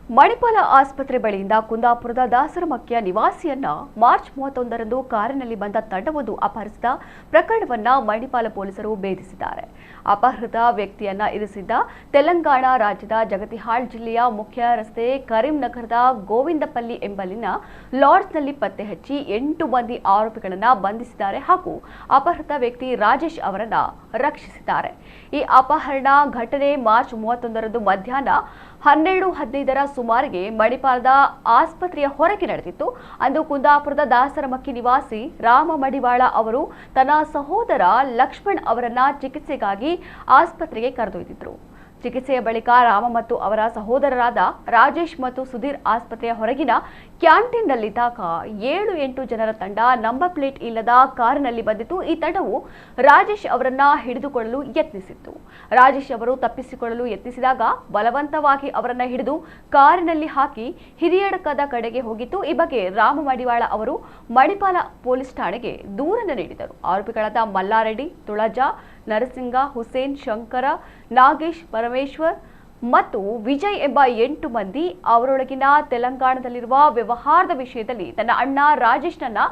ಮಣಿಪಾಲ ಆಸ್ಪತ್ರೆ ಬಳಿಯಿಂದ ಕುಂದಾಪುರದ ದಾಸರಮಕ್ಕಿಯ ನಿವಾಸಿಯನ್ನ ಮಾರ್ಚ್ 31ರಂದು ಕಾರಿನಲ್ಲಿ ಬಂದ ತಂಡವೊಂದು ಅಪಹರಿಸಿದ ಪ್ರಕರಣವನ್ನ ಮಣಿಪಾಲ ಪೊಲೀಸರು ಭೇದಿಸಿದ್ದಾರೆ. ಅಪಹೃತ ವ್ಯಕ್ತಿಯನ್ನ ಇರಿಸಿದ್ದ ತೆಲಂಗಾಣ ರಾಜ್ಯದ ಜಗತಿಹಾಳ್ ಜಿಲ್ಲೆಯ ಮುಖ್ಯ ರಸ್ತೆ ಕರೀಂನಗರದ ಗೋವಿಂದಪಲ್ಲಿ ಎಂಬಲ್ಲಿನ ಲಾಡ್ಜ್ನಲ್ಲಿ ಪತ್ತೆ ಹಚ್ಚಿ 8 ಮಂದಿ ಆರೋಪಿಗಳನ್ನು ಬಂಧಿಸಿದ್ದಾರೆ ಹಾಗೂ ಅಪಹೃತ ವ್ಯಕ್ತಿ ರಾಜೇಶ್ ಅವರನ್ನ ರಕ್ಷಿಸಿದ್ದಾರೆ. ಈ ಅಪಹರಣ ಘಟನೆ ಮಾರ್ಚ್ 31ರಂದು ಮಧ್ಯಾಹ್ನ 12:15ರ ಸುಮಾರಿಗೆ ಮಣಿಪಾಲದ ಆಸ್ಪತ್ರೆಯ ಹೊರಗೆ ನಡೆದಿತ್ತು. ಅಂದು ಕುಂದಾಪುರದ ದಾಸರಮಕ್ಕಿ ನಿವಾಸಿ ರಾಮ ಮಡಿವಾಳ ಅವರು ತನ್ನ ಸಹೋದರ ಲಕ್ಷ್ಮಣ್ ಅವರನ್ನ ಚಿಕಿತ್ಸೆಗಾಗಿ ಆಸ್ಪತ್ರೆಗೆ ಕರೆದೊಯ್ದಿದ್ರು. ಚಿಕಿತ್ಸೆಯ ಬಳಿಕ ರಾಮ ಮತ್ತು ಅವರ ಸಹೋದರರಾದ ರಾಜೇಶ್ ಮತ್ತು ಸುಧೀರ್ ಆಸ್ಪತ್ರೆಯ ಹೊರಗಿನ ಕ್ಯಾಂಟೀನ್ನಲ್ಲಿದ್ದಾಗ 7-8 ಜನರ ತಂಡ ನಂಬರ್ ಪ್ಲೇಟ್ ಇಲ್ಲದ ಕಾರಿನಲ್ಲಿ ಬಂದಿತ್ತು. ಈ ತಂಡವು ರಾಜೇಶ್ ಅವರನ್ನ ಹಿಡಿದುಕೊಳ್ಳಲು ಯತ್ನಿಸಿತ್ತು. ರಾಜೇಶ್ ಅವರು ತಪ್ಪಿಸಿಕೊಳ್ಳಲು ಯತ್ನಿಸಿದಾಗ ಬಲವಂತವಾಗಿ ಅವರನ್ನ ಹಿಡಿದು ಕಾರಿನಲ್ಲಿ ಹಾಕಿ ಹಿರಿಯಡಕದ ಕಡೆಗೆ ಹೋಗಿತ್ತು. ಈ ಬಗ್ಗೆ ರಾಮ ಮಡಿವಾಳ ಅವರು ಮಣಿಪಾಲ ಪೊಲೀಸ್ ಠಾಣೆಗೆ ದೂರನ್ನು ನೀಡಿದರು. ಆರೋಪಿಗಳಾದ ಮಲ್ಲಾರೆಡ್ಡಿ, ತುಳಜಾ, ನರಸಿಂಗ, ಹುಸೇನ್, ಶಂಕರ, ನಾಗೇಶ್, ಪರಮೇಶ್ವರ್ ಮತ್ತು ವಿಜಯ್ ಎಂಬ 8 ಮಂದಿ ಅವರೊಳಗಿನ ತೆಲಂಗಾಣದಲ್ಲಿರುವ ವ್ಯವಹಾರದ ವಿಷಯದಲ್ಲಿ ತನ್ನ ಅಣ್ಣ ರಾಜೇಶ್ನನ್ನ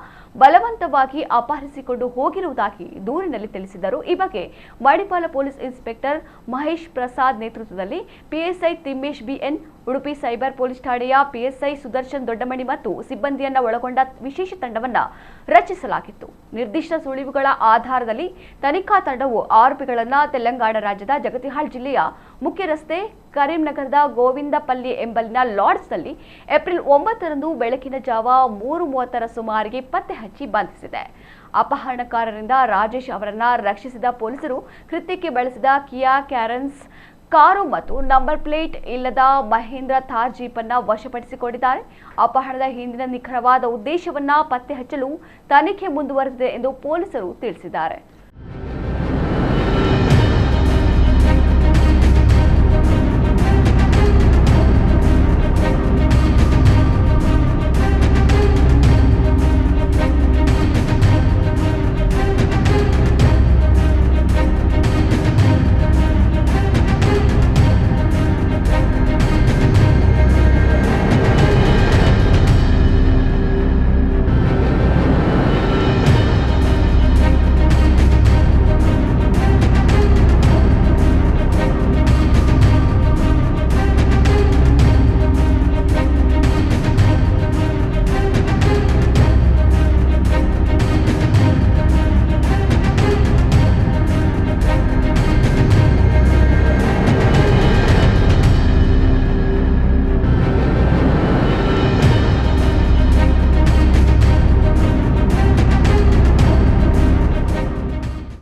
ಬಲವಂತವಾಗಿ ಅಪಹರಿಸಿಕೊಂಡು ಹೋಗಿರುವುದಾಗಿ ದೂರಿನಲ್ಲಿ ತಿಳಿಸಿದರು. ಈ ಬಗ್ಗೆ ಮಣಿಪಾಲ ಪೊಲೀಸ್ ಇನ್ಸ್ಪೆಕ್ಟರ್ ಮಹೇಶ್ ಪ್ರಸಾದ್ ನೇತೃತ್ವದಲ್ಲಿ PSI Thimmesh B N, Udupi cyber police ಠಾಣೆಯ ಪಿಎಸ್ಐ ಸುದರ್ಶನ್ ದೊಡ್ಡಮಣಿ ಮತ್ತು ಸಿಬ್ಬಂದಿಯನ್ನ ಒಳಗೊಂಡ ವಿಶೇಷ ತಂಡವನ್ನ ರಚಿಸಲಾಗಿತ್ತು. ನಿರ್ದಿಷ್ಟ ಸುಳಿವುಗಳ ಆಧಾರದಲ್ಲಿ ತನಿಖಾ ತಂಡವು ಆರೋಪಿಗಳನ್ನ ತೆಲಂಗಾಣ ರಾಜ್ಯದ ಜಗತಿಹಾಳ್ ಜಿಲ್ಲೆಯ ಮುಖ್ಯ ರಸ್ತೆ ಕರೀಂನಗರದ ಗೋವಿಂದಪಲ್ಲಿ ಎಂಬಲ್ಲಿನ ಲಾಡ್ಜ್ನಲ್ಲಿ ಏಪ್ರಿಲ್ 9ರಂದು ಬೆಳಕಿನ ಜಾವ 3:30ರ ಸುಮಾರಿಗೆ ಪತ್ತೆ ಹಚ್ಚಿ ಬಂಧಿಸಿದೆ. ಅಪಹರಣಕಾರರಿಂದ ರಾಜೇಶ್ ಅವರನ್ನ ರಕ್ಷಿಸಿದ ಪೊಲೀಸರು ಕೃತ್ಯಕ್ಕೆ ಬಳಸಿದ ಕಿಯಾ ಕ್ಯಾರೆನ್ಸ್ ಕಾರು ಮತ್ತು ನಂಬರ್ ಪ್ಲೇಟ್ ಇಲ್ಲದ ಮಹೇಂದ್ರ ಥಾರ್ ಜೀಪನ್ನ ವಶಪಡಿಸಿಕೊಂಡಿದ್ದಾರೆ. ಅಪಹರಣದ ಹಿಂದಿನ ನಿಖರವಾದ ಉದ್ದೇಶವನ್ನ ಪತ್ತೆ ಹಚ್ಚಲು ತನಿಖೆ ಮುಂದುವರೆದಿದೆ ಎಂದು ಪೊಲೀಸರು ತಿಳಿಸಿದ್ದಾರೆ.